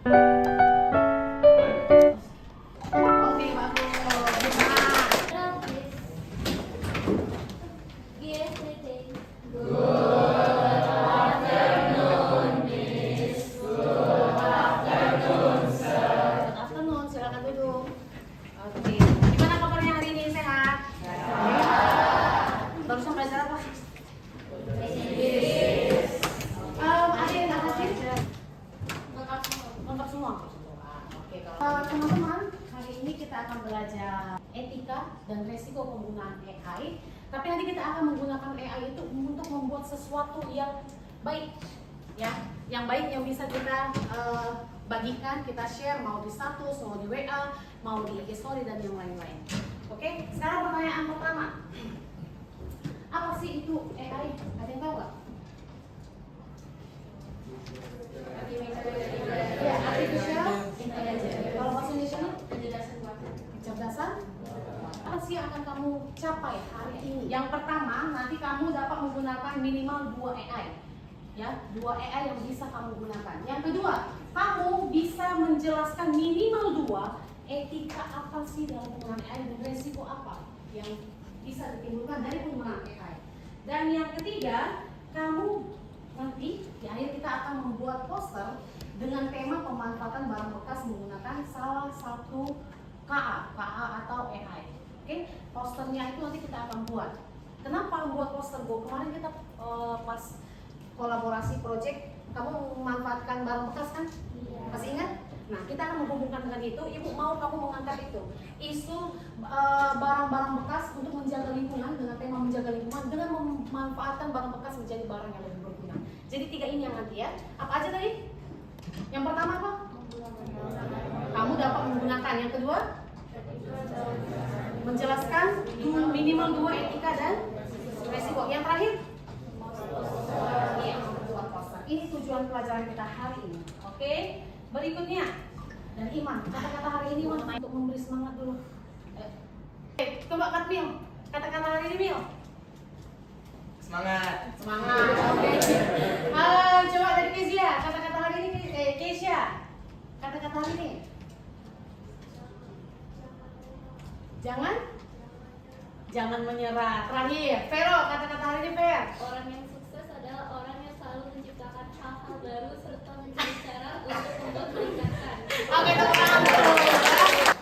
Oke, bagus. Good afternoon, silakan duduk. Oke, gimana kabarnya hari ini? Sehat? Barusan belajar apa? Ada yang nggak hadir? Lengkap semua. Oke, teman-teman, hari ini kita akan belajar etika dan resiko penggunaan AI. Tapi nanti kita akan menggunakan AI itu untuk membuat sesuatu yang baik, ya, yang baik yang bisa kita bagikan, kita share, mau di status, mau di WA, mau di IG Story dan yang lain-lain. Oke, sekarang pertanyaan pertama, apa sih itu AI? Ada yang tahu nggak? Ya, artificial intelligence. Kalau bahasa Indonesia, kecerdasan. Apa sih yang akan kamu capai hari ini? Yang pertama, nanti kamu dapat menggunakan minimal 2 AI. Ya, 2 AI yang bisa kamu gunakan. Yang kedua, kamu bisa menjelaskan minimal 2 etika apa sih dalam penggunaan AI dan resiko apa yang bisa ditimbulkan dari penggunaan AI. Dan yang ketiga, kamu nanti di akhir kita akan membuat poster dengan tema pemanfaatan barang bekas menggunakan salah satu KA atau AI. Oke, posternya itu nanti kita akan buat. Kenapa membuat poster? Kemarin kita pas kolaborasi project, kamu memanfaatkan barang bekas kan? Iya. Masih ingat? Nah, kita akan menghubungkan dengan itu. Ibu mau kamu mengangkat itu isu barang-barang bekas untuk menjaga lingkungan dengan tema menjaga lingkungan dengan memanfaatkan barang bekas menjadi barang yang lebih berguna. Jadi 3 ini yang nanti ya. Apa aja tadi? Yang pertama apa? Kamu dapat menggunakan. Yang kedua, menjelaskan minimal 2 etika dan resiko. Yang terakhir, iya, membuat poster. Ini tujuan pelajaran kita hari ini. Oke, berikutnya dan Iman. Kata-kata hari ini Iman untuk memberi semangat dulu. Coba Kak Mil, kata-kata hari ini Mil. Semangat. Semangat. Oke. Coba dari Kezia, kata-kata hari ini Kezia. Kata-kata hari ini. Jangan menyerah. Terakhir, Vero, kata-kata hari ini Ver. Orang yang sukses adalah orang yang selalu menciptakan hal-hal baru serta mencari cara untuk membuat meningkatkan. Oke, tepuk tangan dulu.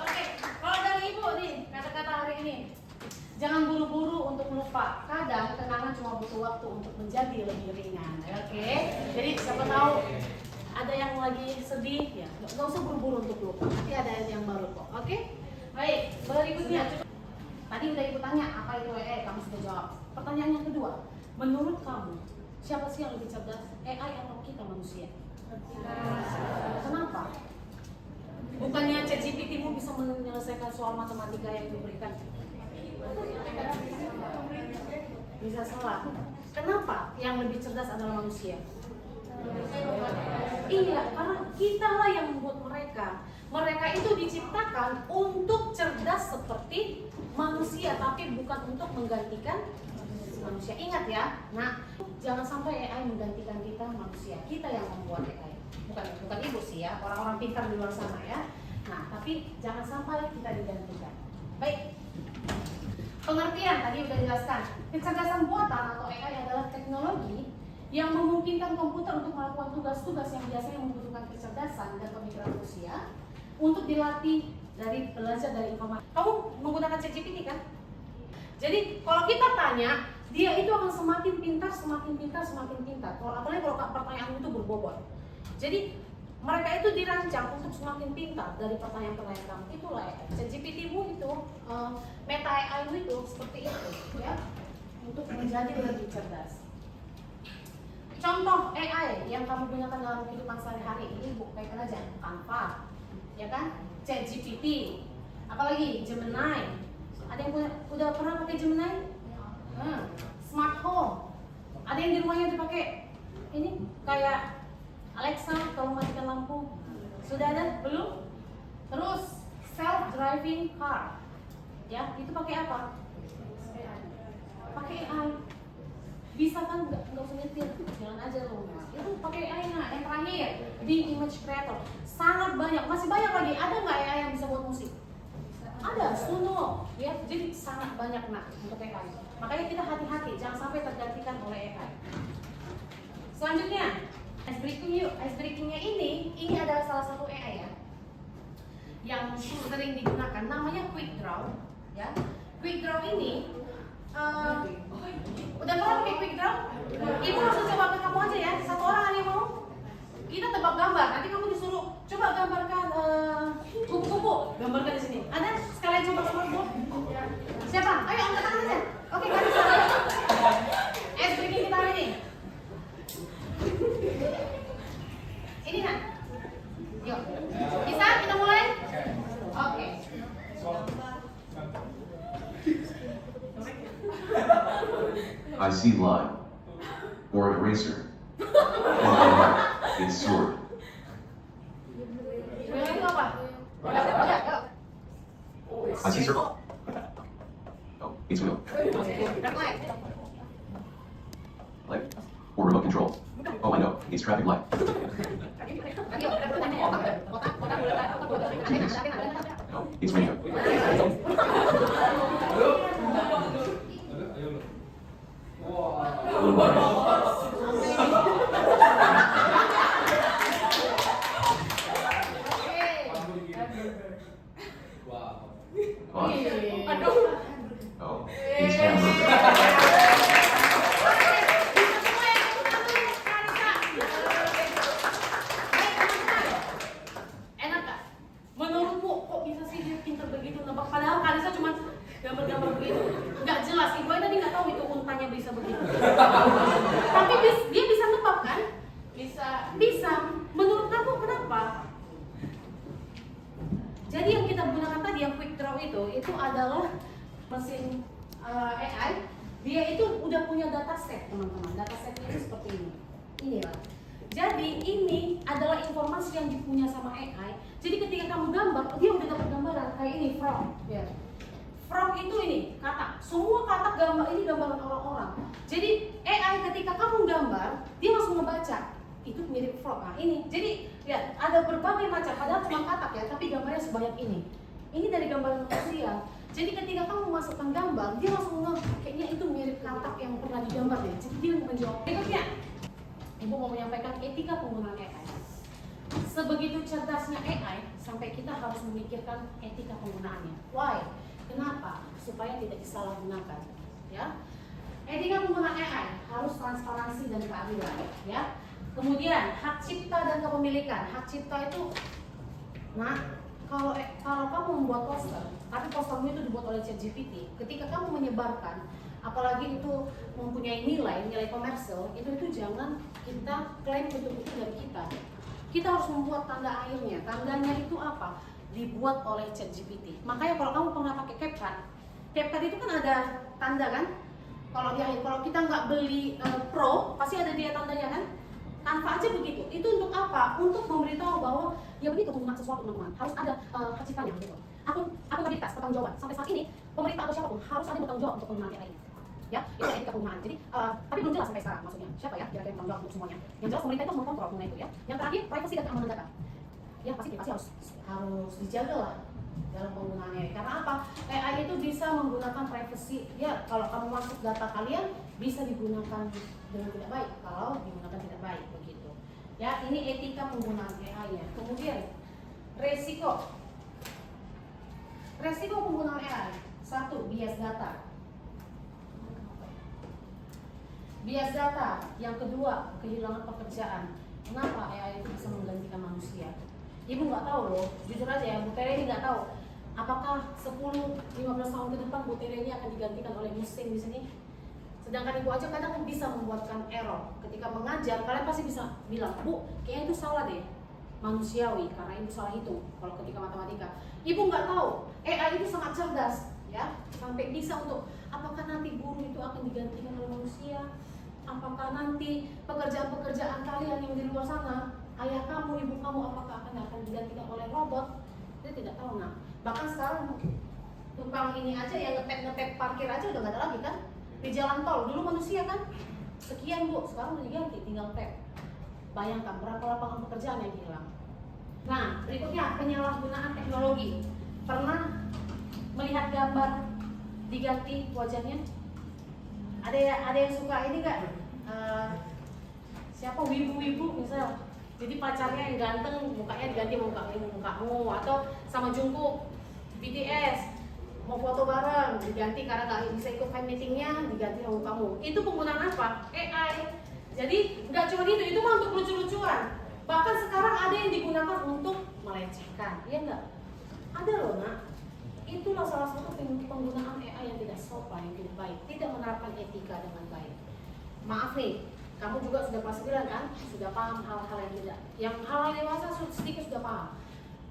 Oke, kalau dari Ibu nih, kata-kata hari ini. Jangan buru-buru untuk lupa. Kadang kenangan cuma butuh waktu untuk menjadi lebih ringan. Oke, jadi siapa tahu ada yang lagi sedih, ya nggak usah buru-buru untuk lupa. Nanti ada yang baru kok. Oke, baik. Berikutnya. Tadi udah Ibu tanya apa itu AI, kamu sudah jawab. Pertanyaan yang kedua, menurut kamu siapa sih yang lebih cerdas, AI atau kita manusia? Kenapa? Bukannya ChatGPT-mu bisa menyelesaikan soal matematika yang diberikan? Bisa salah. Kenapa yang lebih cerdas adalah manusia? Iya, karena kitalah yang membuat mereka. Mereka itu diciptakan untuk cerdas seperti manusia, tapi bukan untuk menggantikan manusia. Ingat ya, nah jangan sampai AI menggantikan kita manusia. Kita yang membuat AI, bukan ibu sih ya, orang-orang pintar di luar sana ya. Nah, tapi jangan sampai kita digantikan. Baik. Pengertian tadi udah jelaskan. Kecerdasan buatan atau AI adalah teknologi yang memungkinkan komputer untuk melakukan tugas-tugas yang biasanya membutuhkan kecerdasan dan pemikiran manusia untuk dilatih dari belajar dari informasi. Kamu menggunakan ChatGPT kan? Jadi kalau kita tanya, dia itu akan semakin pintar, semakin pintar, semakin pintar. Apalagi kalau pertanyaan itu berbobot. Jadi mereka itu dirancang untuk semakin pintar dari pertanyaan-pertanyaan kamu. Itulah ya, ChatGPT-mu itu, Meta AI-mu itu seperti itu, ya, untuk menjadi lebih cerdas. Contoh AI yang kamu gunakan dalam kehidupan sehari-hari ini, kaitkan aja Canva, ya kan? ChatGPT, apalagi Gemini. Ada yang udah pernah pakai Gemini? Smart home. Ada yang di rumahnya dipakai ini kayak Alexa, kalau matikan lampu. Sudah ada? Belum? Terus self driving car. Ya, itu pakai apa? Pakai AI. Bisa kan nggak usah nyetir, jalan aja loh mas. Itu pakai AI. Nah yang terakhir di image creator sangat banyak, masih banyak lagi. Ada nggak AI yang bisa buat musik? Ada, Suno ya. Jadi sangat banyak nak untuk AI. Makanya kita hati-hati jangan sampai tergantikan oleh AI. Selanjutnya ice breaking yuk. Ice breakingnya ini adalah salah satu AI ya yang sering digunakan, namanya quick draw ya. Quick draw ini udah pernah pakai quick draw? Ibu langsung coba ke kamu aja ya. Satu orang yang mau. Kita tebak gambar. Nanti kamu disuruh coba gambarkan kupu-kupu. Gambarkan di sini. Ada? Sekalian coba sama ibu. Siapa? Ayo angkat tangan aja. Oke, kan bisa. Ice breaking kita hari ini. Ini nak. Yuk. Bisa kita mulai? Oke. I see line. Or eraser. Or it's sword. Bilang itu apa? Udah. I see circle. Oh, it's wheel. Light. Or remote control. Oh, I know. It's traffic light. No, it's radio. Blue wire. Clock. Oh, it's hamburger. Enak gak? Menurutmu kok bisa sih dia pintar begitu nebak? Padahal Kalisa cuma gambar-gambar begitu. Nggak jelas, ibu tadi nggak tahu itu untanya bisa begitu. Tapi dia bisa nebak kan? Bisa. Menurut kamu kenapa? Jadi yang kita gunakan tadi yang quick draw itu adalah mesin AI. Dia itu udah punya dataset teman-teman. Datasetnya itu seperti ini. Inilah. Jadi ini adalah informasi yang dipunya sama AI. Jadi ketika kamu gambar, dia udah dapat gambaran kayak ini from. Ya. From itu ini kata. Semua kata gambar ini gambaran orang-orang. Jadi AI ketika kamu gambar, dia langsung ngebaca. Itu mirip frog. Nah ini, jadi lihat ada berbagai macam, padahal cuma katak ya, tapi gambarnya sebanyak ini. Ini dari gambaran manusia. Jadi ketika kamu masukkan gambar, dia langsung kayaknya itu mirip katak yang pernah digambar deh. Jadi dia menjawab. Berikutnya, Ibu mau menyampaikan etika penggunaan AI. Sebegitu cerdasnya AI, sampai kita harus memikirkan etika penggunaannya. Why? Kenapa? Supaya tidak disalahgunakan. Ya. Etika penggunaan AI harus transparansi dan keadilan. Ya. Kemudian hak cipta dan kepemilikan. Hak cipta itu, nah kalau kamu membuat poster, tapi postermu itu dibuat oleh ChatGPT, ketika kamu menyebarkan, apalagi itu mempunyai nilai komersial, itu jangan kita klaim itu dari kita. Kita harus membuat tanda akhirnya. Tandanya itu apa? Dibuat oleh ChatGPT. Makanya kalau kamu pernah pakai CapCut itu kan ada tanda kan? Kalau di akhir, kalau kita nggak beli Pro, pasti ada dia tandanya kan? Tanpa aja begitu. Itu untuk apa? Untuk memberitahu bahwa ya begitu penggunaan sesuatu teman-teman. Harus ada hak ciptanya gitu. Akuntabilitas, pertanggungjawaban. Sampai saat ini pemerintah atau siapapun harus ada bertanggung jawab untuk penggunaan AI. Ya, itu etika penggunaan. Jadi, tapi belum jelas sampai sekarang maksudnya. Siapa ya kira-kira yang bertanggung jawab untuk semuanya? Yang jelas pemerintah itu harus mengkontrol mengenai itu ya. Yang terakhir, privacy dan keamanan data. Ya pasti harus dijaga lah dalam penggunaannya. Karena apa? AI itu bisa menggunakan privacy. Ya, kalau kamu masuk data kalian bisa digunakan dengan tidak baik. Kalau digunakan tidak baik begitu. Ya, ini etika penggunaan AI-nya. Kemudian resiko. Resiko penggunaan AI. 1. Bias data. Bias data. Yang kedua, kehilangan pekerjaan. Kenapa AI itu bisa menggantikan manusia? Ibu nggak tahu loh, jujur aja ya, Bu Tere ini nggak tahu apakah 10-15 tahun ke depan Bu Tere ini akan digantikan oleh mesin di sini. Sedangkan ibu aja kadang bisa membuatkan error ketika mengajar. Kalian pasti bisa bilang, Bu, kayaknya itu salah deh, manusiawi karena ibu salah hitung kalau ketika matematika. Ibu nggak tahu, AI itu sangat cerdas ya, sampai bisa untuk apakah nanti guru itu akan digantikan oleh manusia, apakah nanti pekerjaan-pekerjaan kalian yang di luar sana, ayah kamu, ibu kamu, apakah akan digantikan oleh robot? Kita tidak tahu. Nah, bahkan sekarang tukang ini aja yang ngetep parkir aja udah nggak ada lagi kan? Di jalan tol dulu manusia kan sekian Bu, sekarang udah diganti, tinggal tap. Bayangkan berapa lapangan pekerjaan yang hilang. Nah, berikutnya penyalahgunaan teknologi. Pernah melihat gambar diganti wajahnya? Ada yang suka ini nggak? Siapa wibu-wibu misal? Jadi pacarnya yang ganteng, mukanya diganti mukamu, atau sama Jungkook, BTS, mau foto bareng diganti karena nggak bisa ikut fan meetingnya, diganti sama mukamu. Itu penggunaan apa? AI. Jadi nggak cuma itu mah untuk lucu-lucuan. Bahkan sekarang ada yang digunakan untuk melecehkan, iya nggak? Ada loh nak. Itulah salah satu penggunaan AI yang tidak sopan, yang tidak baik, tidak menerapkan etika dengan baik. Maaf nih, kamu juga sudah kelas 9 kan? Sudah paham hal-hal yang tidak, yang hal-hal dewasa sedikit sudah paham.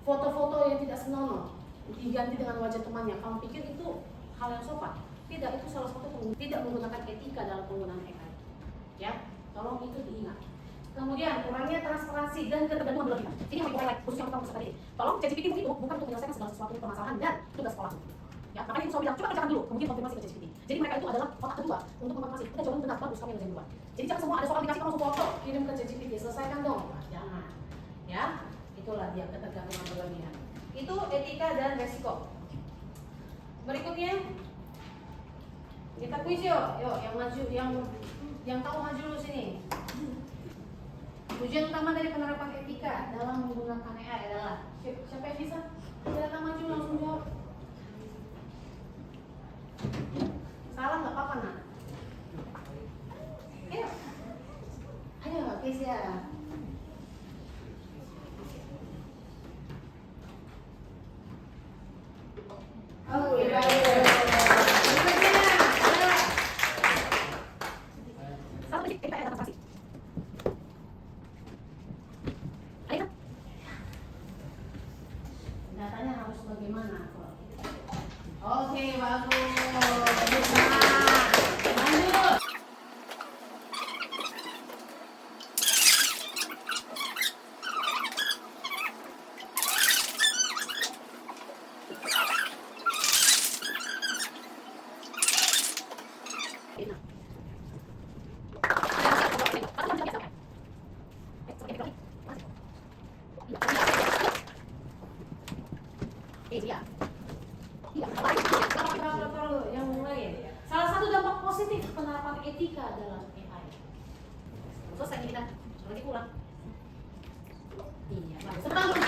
Foto-foto yang tidak senonoh diganti dengan wajah temannya, kamu pikir itu hal yang sopan? Tidak, itu salah satu tidak menggunakan etika dalam penggunaan AI. Ya, tolong itu diingat. Kemudian kurangnya transparansi dan ketergantungan berlebihan. Ini yang paling khususnya untuk kamu tadi. Tolong ChatGPT itu bukan untuk menyelesaikan segala sesuatu permasalahan dan tugas sekolah. Ya, makanya itu saya bilang coba kerjakan dulu, kemudian konfirmasi ke ChatGPT. Jadi mereka itu adalah otak kedua untuk mengkonfirmasi. Kita jawaban benar bagus kami yang duluan. Jadi jangan semua ada soal aplikasi kamu langsung foto kirim ke ChatGPT, selesaikan dong. Nah, jangan. Ya, itulah dia ketergantungan berlebihan. Itu etika dan resiko. Berikutnya kita kuis yuk, yang maju, yang tahu maju dulu sini. Tujuan utama dari penerapan etika dalam menggunakan AI adalah siapa yang bisa? Silakan maju langsung jawab. Salah nggak apa-apa nak. Ayo, Kesia. Oke, baik. Datanya harus bagaimana? Oke, bagus. Lanjut. Yang mulai. Salah satu dampak positif penerapan etika dalam AI. Selesai kita, lagi pulang. Iya, bagus. Senang. Oke.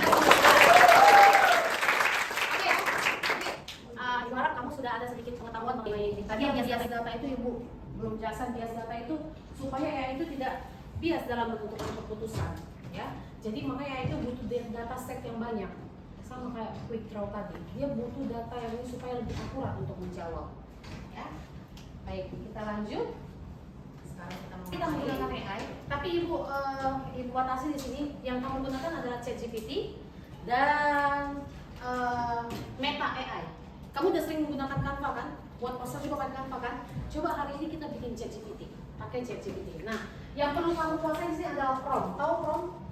Ibarat kamu sudah ada sedikit pengetahuan mengenai tadi yang bias data itu Ibu belum jelasan bias data itu supaya AI itu tidak bias dalam menentukan keputusan, ya. Jadi makanya itu butuh data set yang banyak. Sama kayak quick draw tadi, dia butuh data yang ini supaya lebih akurat untuk menjawab. Ya, baik kita lanjut. Sekarang kita menggunakan AI, tapi ibu batasi di sini yang kamu gunakan adalah ChatGPT dan Meta AI. Kamu udah sering menggunakan Canva kan? Buat poster juga pakai Canva kan? Coba hari ini kita bikin ChatGPT, pakai ChatGPT. Nah, yang perlu kamu kuasai di sini adalah prompt. Tahu prompt?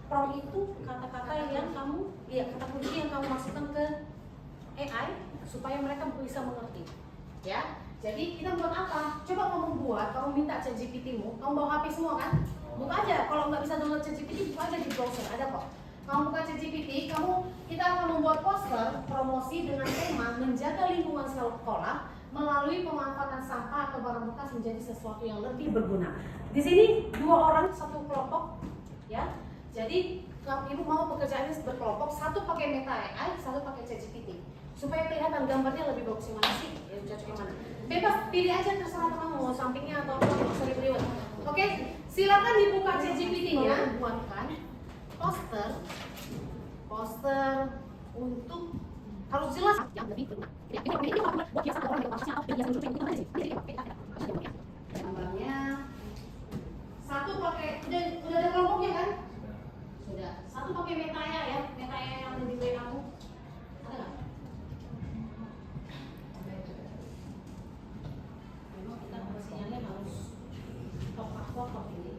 Prompt itu kata-kata yang kamu, kata kunci yang kamu masukkan ke AI supaya mereka bisa mengerti. Ya, jadi kita buat apa? Coba kamu buat, kamu minta ChatGPT-mu, kamu bawa HP semua kan? Buka aja, kalau nggak bisa download ChatGPT, buka aja di browser, ada kok. Kamu buka ChatGPT, kita akan membuat poster promosi dengan tema menjaga lingkungan sekolah melalui pemanfaatan sampah atau barang bekas menjadi sesuatu yang lebih berguna. Di sini 2 orang satu kelompok, ya. Jadi kalau ibu mau pekerjaannya berkelompok, satu pakai Meta AI, satu pakai ChatGPT, supaya kelihatan gambarnya lebih bagus yang mana sih, yang cocok yang mana. Bebas, pilih aja terserah kamu mau sampingnya atau apa, seri beriwet. Oke, silakan dibuka ChatGPT-nya, buatkan poster untuk harus jelas yang lebih berguna. Ini buat biasa orang yang pasnya atau biasa lucu yang gambarnya satu pakai udah ada kelompoknya kan? Sudah. Satu pakai Meta ya, Meta yang lebih baik kamu. Ada nggak? Memang kita sinyalnya harus top ini.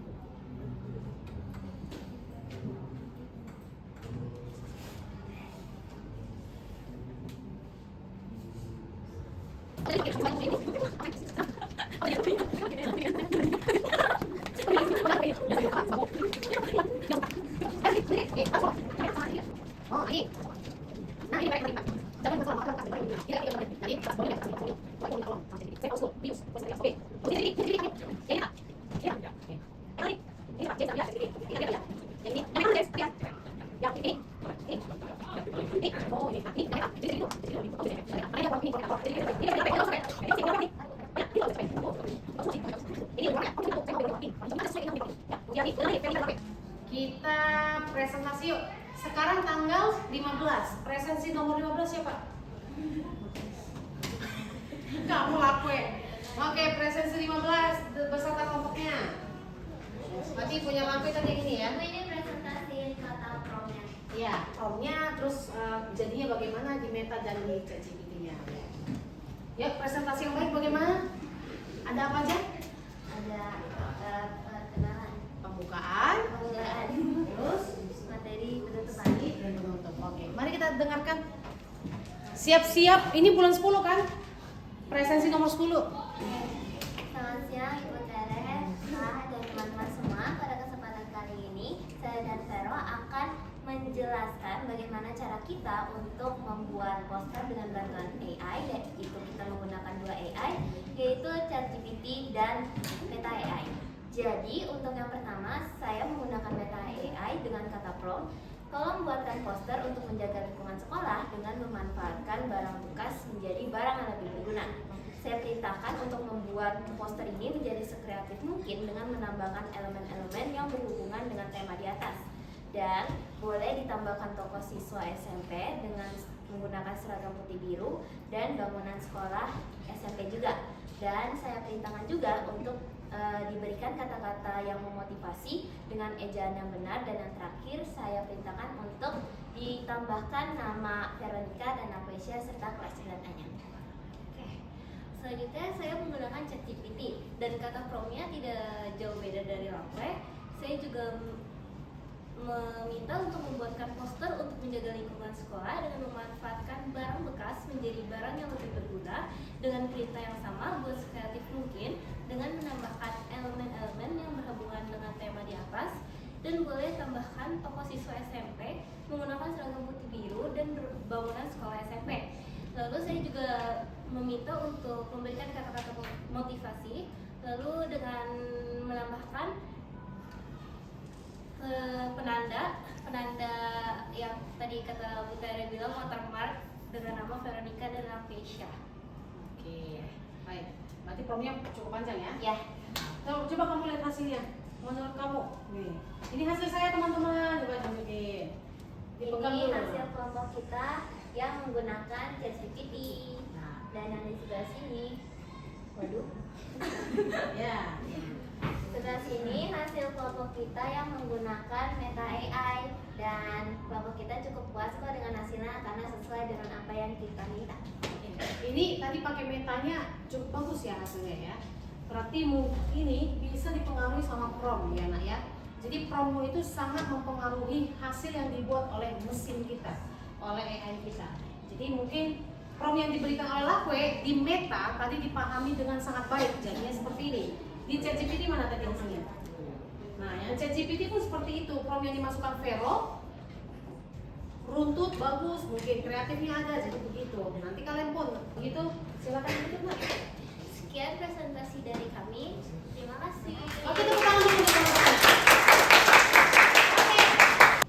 Oh, ini. Nah, ini baik. Jangan masalah makan kan. Jadi, boleh enggak? Boleh tolong. Saya harus bius. Oke. Ini. Ya. Ya. Ini. Ini Pak, saya lihat. Ini. Yang ini. Yang ini, ya. Yang ini. Ini. Oh, ini. Ini. Ini. Kita presentasi yuk. Sekarang tanggal 15. Presensi nomor 15 siapa? Kamu Lakwe. Oke, presensi 15 beserta kelompoknya. Berarti punya Lakwe tadi ini ya. Ini presentasi kata promnya. Ya, promnya terus jadinya bagaimana di Meta dan di ChatGPT-nya. Ya, presentasi yang baik bagaimana? Ada apa aja? Ada perkenalan, Pembukaan, terus materi penutupan. dan penutup. Oke, mari kita dengarkan. Siap-siap, ini bulan 10 kan? Presensi nomor 10. Selamat siang Ibu Tere, dan teman-teman semua. Pada kesempatan kali ini, saya dan Vero akan menjelaskan bagaimana cara kita untuk membuat poster dengan bantuan AI, yaitu kita menggunakan dua AI, yaitu ChatGPT dan Meta AI. Jadi untuk yang pertama, saya menggunakan Meta AI dengan kata prompt. Tolong buatkan poster untuk menjaga lingkungan sekolah dengan memanfaatkan barang bekas menjadi barang yang lebih berguna. Saya perintahkan untuk membuat poster ini menjadi sekreatif mungkin dengan menambahkan elemen-elemen yang berhubungan dengan tema di atas. Dan boleh ditambahkan tokoh siswa SMP dengan menggunakan seragam putih biru dan bangunan sekolah SMP juga. Dan saya perintahkan juga untuk diberikan kata-kata yang memotivasi dengan ejaan yang benar. Dan yang terakhir saya perintahkan untuk ditambahkan nama Veronica dan Aquasia serta kelas 9A-nya. Selanjutnya saya menggunakan ChatGPT dan kata promptnya tidak jauh beda dari Lakwe. Saya juga meminta untuk membuatkan poster untuk menjaga lingkungan sekolah dengan memanfaatkan barang bekas menjadi barang yang lebih berguna dengan perintah yang sama, buat sekreatif mungkin dengan menambahkan elemen-elemen yang berhubungan dengan tema di atas, dan boleh tambahkan tokoh siswa SMP menggunakan seragam putih biru dan bangunan sekolah SMP. Lalu saya juga meminta untuk memberikan kata-kata motivasi, lalu dengan menambahkan penanda yang tadi kata Bu Tere bilang, watermark dengan nama Veronica dan Aquasia. Oke, baik. Berarti promnya cukup panjang ya? Ya. Coba kamu lihat hasilnya. Menurut kamu, nih. Ini hasil saya teman-teman. Coba tunjukin. Dipegang Ini dulu. hasil kelompok kita yang menggunakan ChatGPT. Nah, Dan yang di sebelah sini, waduh. ya. Sebelah sini hasil kelompok kita yang menggunakan Meta AI, dan kelompok kita cukup puas kok dengan hasilnya karena sesuai dengan apa yang kita minta. Ini tadi pakai metanya cukup bagus ya hasilnya ya. Berarti ini bisa dipengaruhi sama prompt ya nak ya. Jadi prompt itu sangat mempengaruhi hasil yang dibuat oleh mesin kita, oleh AI kita. Jadi mungkin prompt yang diberikan oleh Lakwe di Meta tadi dipahami dengan sangat baik. Jadinya seperti ini. Di ChatGPT mana tadi hasilnya? Nah, yang ChatGPT pun seperti itu. Prompt yang dimasukkan Vero runtut, bagus, mungkin kreatifnya ada, jadi begitu. Nanti kalian pun begitu, silakan ikut nak. Sekian presentasi dari kami. Terima kasih. Oke, tepuk tangan dulu teman-teman.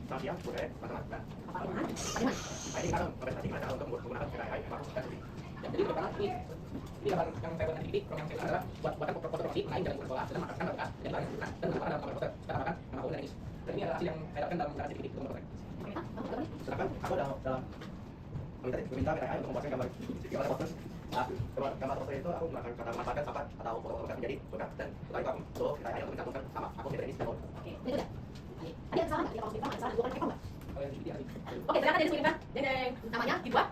Selamat siang, Bu Tere, teman-teman. Ini kita presentasi gimana cara untuk menggunakan Meta AI yang baru dan jadi pertama ini gambar yang saya buat ini, program yang saya adalah buatkan poster opsi mengenai jalan sekolah dan mengatakan barang bekas dan barang yang digunakan dan menambahkan dalam poster dan tambahkan nama dan jenis. Dan ini adalah hasil yang saya dapatkan dalam menggunakan ChatGPT untuk membuat. Silakan, aku dalam meminta Meta AI untuk membuatkan gambar poster. Gambar poster itu aku menggunakan kata memanfaatkan sahabat atau foto-foto bekas menjadi bekas, dan setelah itu aku suruh Meta AI untuk mencantumkan sama aku Meta ini dan Oke, itu udah. Ada yang salah nggak? Kalau kita nggak salah, bukan rekam nggak? kalau yang GPT Oke, silakan dari sebelumnya. Jadi namanya dibuat,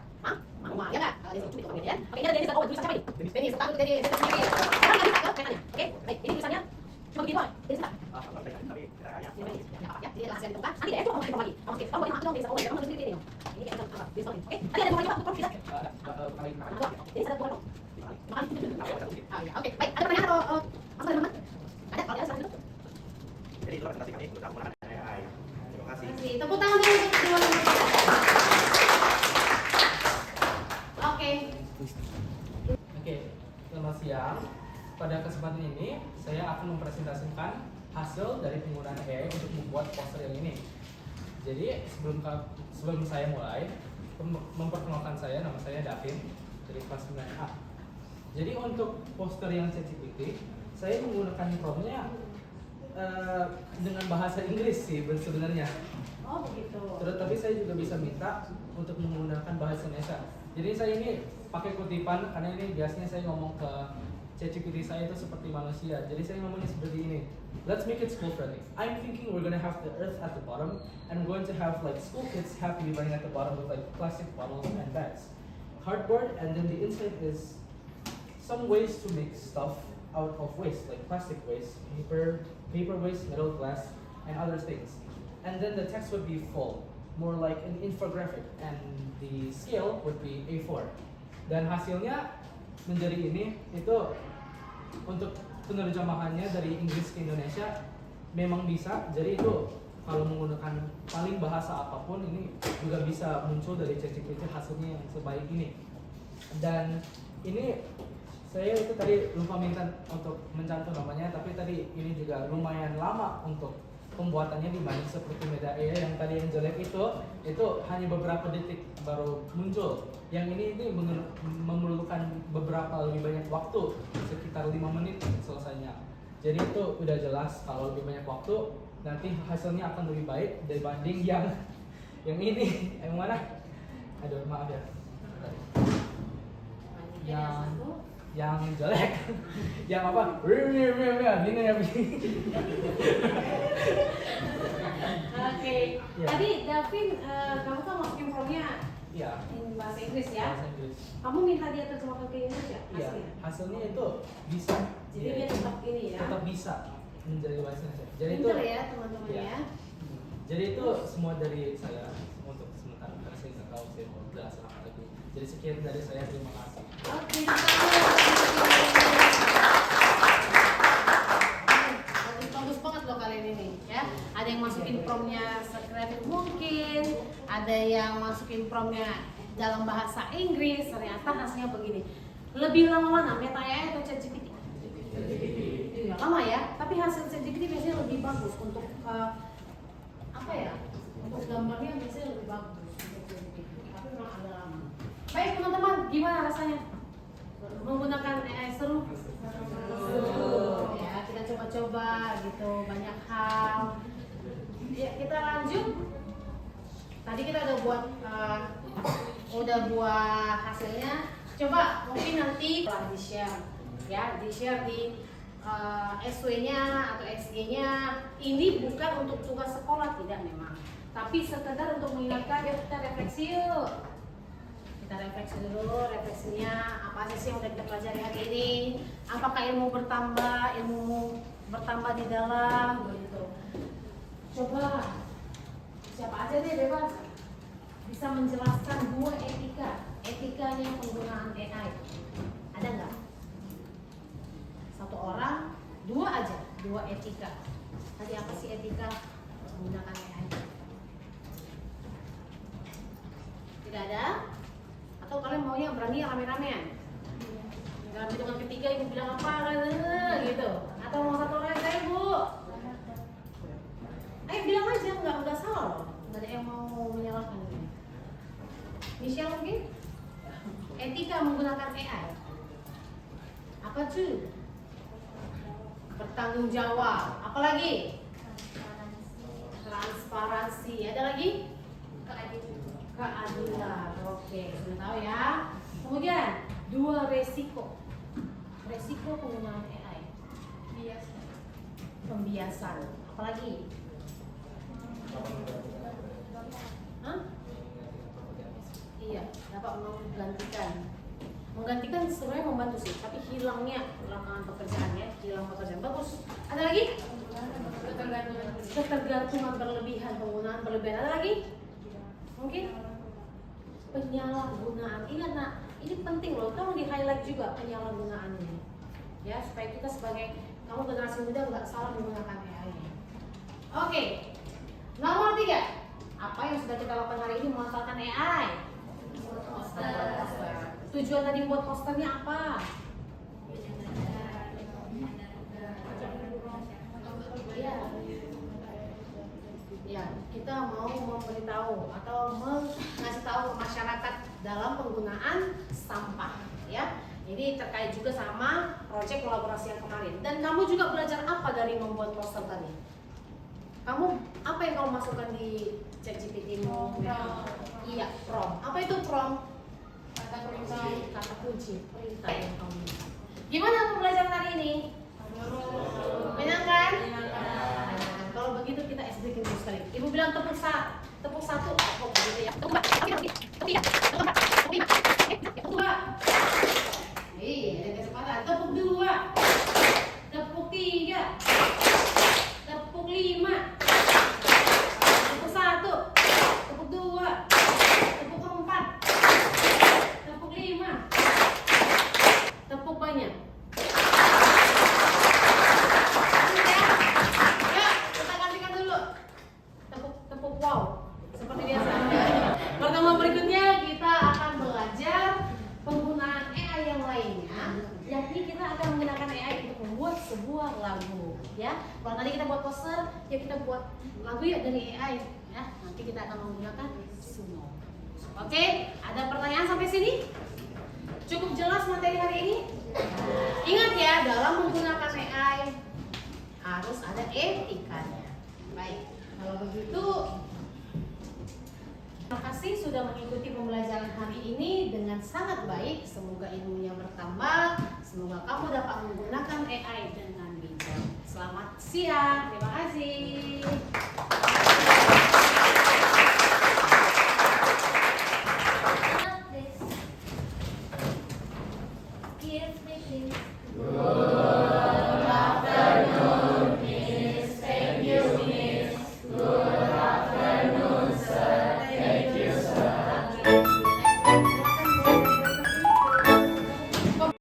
manual ya nggak? Kalau dari sini kemudian, oke ini ada dari tulisan siapa nih? Ini serta dari sekarang nggak bisa ke Metanya. Oke, baik. Ini tulisannya cuma begitu aja. Dari sekarang. tapi caranya Ya, jadi rahasia ditemukan. Nanti deh, kamu lagi. Oke, kamu boleh makan dong, bisa kamu sendiri ini. Ini kayak apa? Bisa oke. Tadi ada yang mau bisa. Jadi saya buat dong. Makan. Oke, baik. Ada pertanyaan atau apa teman-teman? Ada, kalau ada silakan dulu. jadi itulah presentasi kami pada kesempatan ini saya akan mempresentasikan hasil dari penggunaan AI untuk membuat poster yang ini. Jadi sebelum saya mulai, memperkenalkan saya, nama saya Davin dari kelas 9A. Jadi untuk poster yang ChatGPT, saya menggunakan promptnya dengan bahasa Inggris sih sebenarnya. Oh begitu. Terus tapi saya juga bisa minta untuk menggunakan bahasa Indonesia. Jadi saya ini pakai kutipan karena ini biasanya saya ngomong ke ChatGPT saya itu seperti manusia. Jadi saya ngomongnya seperti ini. Let's make it school friendly. I'm thinking we're gonna have the earth at the bottom and we're going to have like school kids happily running at the bottom with like plastic bottles and bags, cardboard, and then the inside is some ways to make stuff out of waste, like plastic waste, paper waste, metal, glass, and other things. And then the text would be full, more like an infographic, and the scale would be A4. Dan hasilnya menjadi ini itu untuk penerjemahannya dari Inggris ke Indonesia memang bisa. Jadi itu kalau menggunakan paling bahasa apapun ini juga bisa muncul dari ChatGPT hasilnya yang sebaik ini. Dan ini saya itu tadi lupa minta untuk mencantum namanya, tapi tadi ini juga lumayan lama untuk pembuatannya dibanding seperti Meda AI yang tadi yang jelek itu hanya beberapa detik baru muncul. Yang ini memerlukan beberapa lebih banyak waktu, sekitar 5 menit selesainya. Jadi itu udah jelas kalau lebih banyak waktu nanti hasilnya akan lebih baik dibanding yang ini. Yang mana? Aduh maaf ya. Yang jelek. Yang apa? Bingung ya. Oke. Ya. Tadi Davin, kamu tuh masukin formnya Iya. bahasa Inggris ya? Bahasa Inggris. Kamu minta dia terjemahkan ke Indonesia? Iya. Hasilnya? Hasilnya itu bisa. Jadi Iya. dia tetap ini ya? Tetap bisa menjadi bahasa Indonesia. Jadi itu. Pinter ya teman-teman Iya. ya? Jadi itu semua dari saya untuk sementara karena saya nggak tahu saya mau jelasin apa lagi. Jadi sekian dari saya, terima kasih. Oke. Bagus banget loh kalian ini ya. Ada yang masukin promptnya sekreatif mungkin, ada yang masukin promptnya dalam bahasa Inggris. Ternyata hasilnya begini. Lebih lama mana Meta AI atau ChatGPT? Iya lama ya. Tapi hasil ChatGPT biasanya lebih bagus untuk apa ya? Untuk gambarnya biasanya lebih bagus. Tapi memang agak lama. Baik teman-teman, gimana rasanya? Menggunakan AI seru? Seru. Ya, kita coba-coba gitu, banyak hal. Ya, kita lanjut. Tadi kita udah buat hasilnya. Coba mungkin nanti setelah di-share ya, di-share di SW-nya atau SG-nya. Ini bukan untuk tugas sekolah, tidak memang. Tapi sekedar untuk mengingatkan, yuk kita refleksi yuk. Kita refleksi dulu, refleksinya apa aja sih yang udah kita pelajari hari ini, apakah ilmu bertambah di dalam begitu. Coba siapa aja deh bebas bisa menjelaskan 2 etikanya penggunaan AI. Ada nggak? 1 orang, 2 aja, 2 etika. Tadi apa sih etika menggunakan AI? Tidak ada? Atau kalian maunya berani rame-ramean? Dalam hitungan ketiga ibu bilang apa gitu? Atau mau 1 orang saya bu? Ayo bilang aja, nggak salah loh. Nggak ada yang mau menyalahkan ini. Michelle mungkin? Etika menggunakan AI. Apa tuh? Bertanggung jawab. Apalagi? Transparansi. Ada lagi? Keadilan. Oke, sudah tahu ya. Kemudian 2 resiko. Resiko penggunaan AI. Pembiasan. Apalagi? Hah? Iya, dapat menggantikan sebenarnya membantu sih, tapi hilangnya lapangan pekerjaan ya, hilang pekerjaan. Bagus. Ada lagi? Ketergantungan berlebihan, penggunaan berlebihan. Ada lagi? Mungkin penyalahgunaan. Ingat nak, ini penting loh, tolong di highlight juga penyalahgunaannya ya, supaya kita sebagai kamu generasi muda nggak salah menggunakan AI. Oke, nomor 3, apa yang sudah kita lakukan hari ini memanfaatkan AI? Poster. Tujuan tadi buat posternya apa? kita mau memberitahu atau mengasih tahu ke masyarakat dalam penggunaan sampah, ya. Ini terkait juga sama proyek kolaborasi yang kemarin. Dan kamu juga belajar apa dari membuat poster tadi? Kamu apa yang kamu masukkan di ChatGPT-mu? Iya, prompt. Apa itu prompt? Kata kunci perintah yang kamu minta. Gimana pembelajaran hari ini? Menyenangkan? Nah, kalau begitu kita SD dulu sekali. Ibu bilang tepuk satu, oh begitu ya. Tepuk tiga, tepuk dua. Ada kesempatan. Tepuk dua, tepuk tiga, tepuk lima, tepuk satu, tepuk dua, tepuk empat, tepuk lima, tepuk banyak. Ya, kita gantikan dulu. Tepuk wow, seperti biasa. Pertemuan berikutnya kita akan belajar penggunaan AI yang lainnya, yakni kita akan menggunakan AI untuk membuat sebuah lagu, ya. Kalau tadi kita buat poster, ya kita buat lagu ya dari AI, ya. Nanti kita akan menggunakan Suno. Oke, ada pertanyaan sampai sini? Cukup jelas materi hari ini? Ingat ya, dalam menggunakan AI harus ada etikanya. Baik, kalau begitu terima kasih sudah mengikuti pembelajaran hari ini dengan sangat baik. Semoga ilmunya bertambah. Semoga kamu dapat menggunakan AI dengan bijak. Selamat siang. Terima kasih. Give me please.